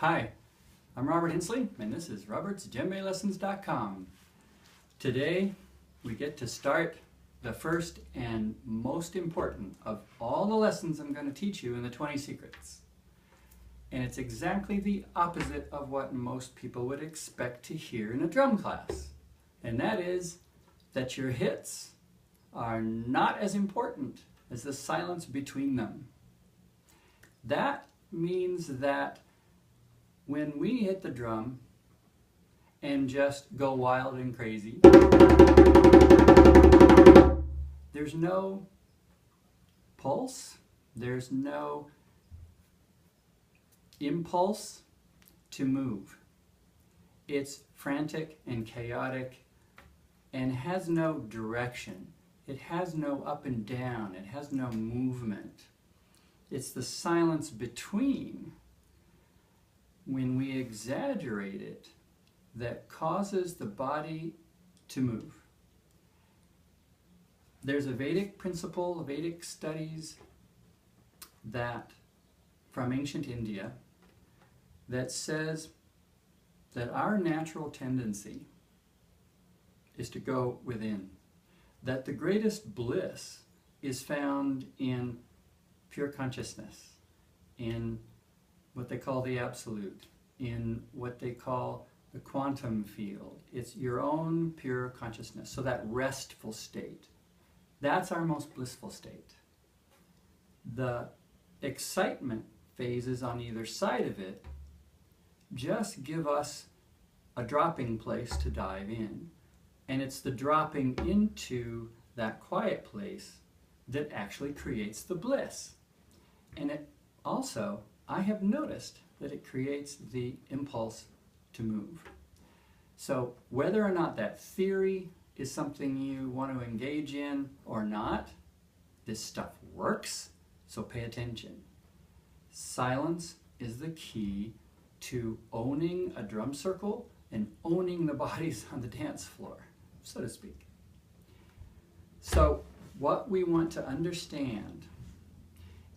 Hi, I'm Robert Hensley, and this is robertsdjembelessons.com. Today, we get to start the first and most important of all the lessons I'm going to teach you in the 20 Secrets. And it's exactly the opposite of what most people would expect to hear in a drum class. And that is that your hits are not as important as the silence between them. That means that when we hit the drum and just go wild and crazy, there's no pulse, there's no impulse to move. It's frantic and chaotic and has no direction. It has no up and down. It has no movement. It's the silence between, when we exaggerate it, that causes the body to move. There's a Vedic principle, Vedic studies that from ancient India that says that our natural tendency is to go within, that the greatest bliss is found in pure consciousness, in what they call the absolute, in what they call the quantum field. It's your own pure consciousness, so that restful state. That's our most blissful state. The excitement phases on either side of it just give us a dropping place to dive in. And it's the dropping into that quiet place that actually creates the bliss. And it also, I have noticed that it creates the impulse to move. So whether or not that theory is something you want to engage in or not, this stuff works, so pay attention. Silence is the key to owning a drum circle and owning the bodies on the dance floor, so to speak. So what we want to understand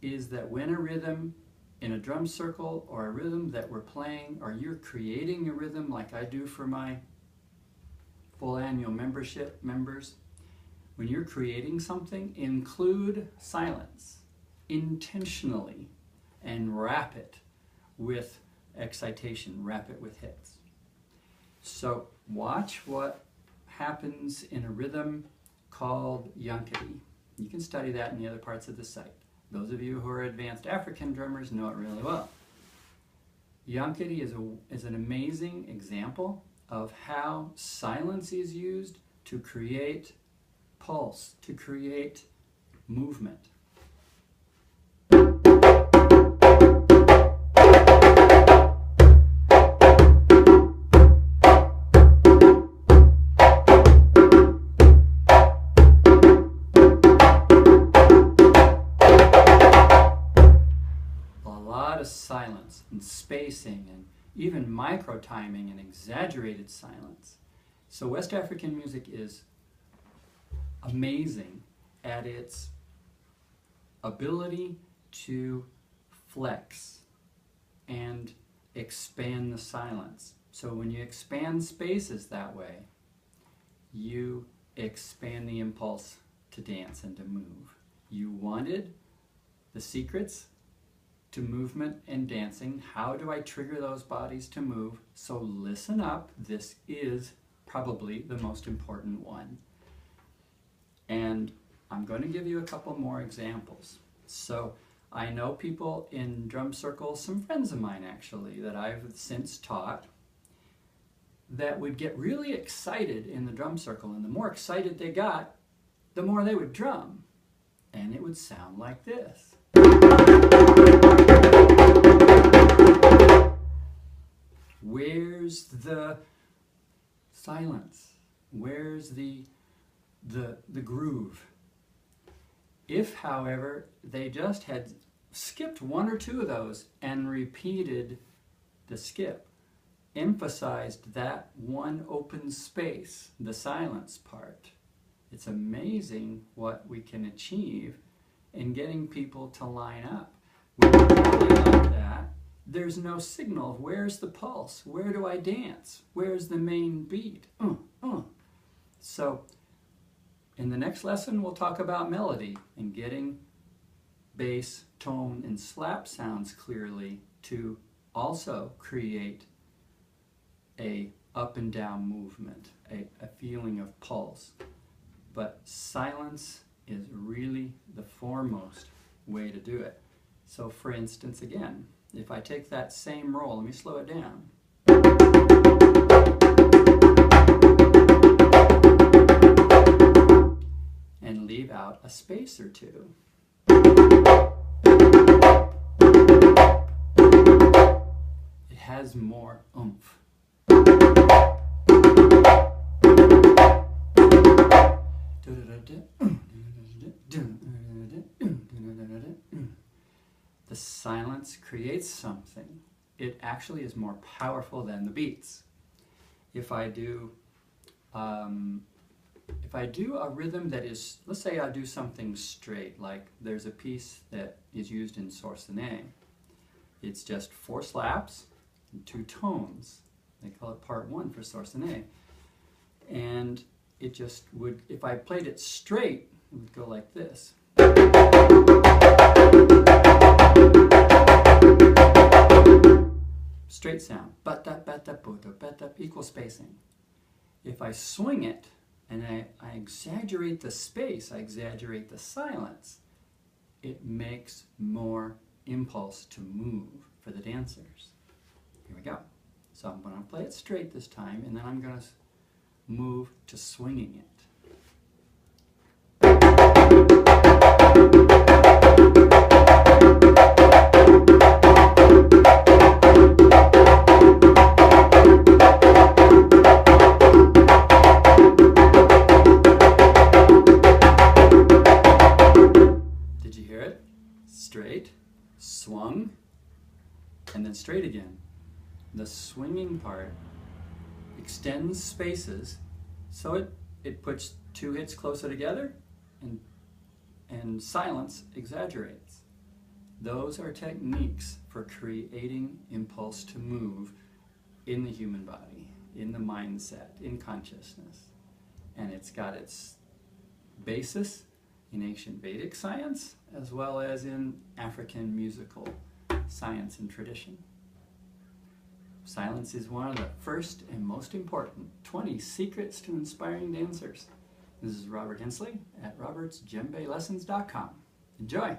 is that when a rhythm in a drum circle or a rhythm that we're playing, or you're creating a rhythm like I do for my full annual membership members, when you're creating something, include silence intentionally and wrap it with excitation, wrap it with hits. So watch what happens in a rhythm called Yankee. You can study that in the other parts of the site. Those of you who are advanced African drummers know it really well. Yankee is an amazing example of how silence is used to create pulse, to create movement. Silence and spacing and even micro timing and exaggerated silence. So West African music is amazing at its ability to flex and expand the silence. So when you expand spaces that way, you expand the impulse to dance and to move. You wanted the secrets to movement and dancing. How do I trigger those bodies to move? So listen up, this is probably the most important one. And I'm going to give you a couple more examples. So I know people in drum circles, some friends of mine actually, that I've since taught, that would get really excited in the drum circle, and the more excited they got, the more they would drum. And it would sound like this. Where's the silence? Where's the groove? If, however, they just had skipped one or two of those and repeated the skip, emphasized that one open space, the silence part, it's amazing what we can achieve in getting people to line up. We really like that there's no signal of where's the pulse, where do I dance, where's the main beat. So in the next lesson, we'll talk about melody and getting bass, tone, and slap sounds clearly to also create a up and down movement, a feeling of pulse. But silence is really the foremost way to do it. So for instance, again, if I take that same roll, let me slow it down. And leave out a space or two. It has more oomph. The silence creates something. It actually is more powerful than the beats. If I do a rhythm that is, let's say I do something straight, like there's a piece that is used in Sorsene. It's just 4 slaps and 2 tones. They call it part 1 for Sorsene. And it just would, if I played it straight, it would go like this. Straight sound, equal spacing. If I swing it and I exaggerate the space, I exaggerate the silence, it makes more impulse to move for the dancers. Here we go. So I'm going to play it straight this time, and then I'm going to move to swinging it. Did you hear it? Straight, swung, and then straight again. The swinging part extends spaces, so it puts 2 hits closer together, and silence exaggerates. Those are techniques for creating impulse to move in the human body, in the mindset, in consciousness. And it's got its basis in ancient Vedic science, as well as in African musical science and tradition. Silence is one of the first and most important 20 secrets to inspiring dancers. This is Robert Hensley at robertsdjembelessons.com. Enjoy!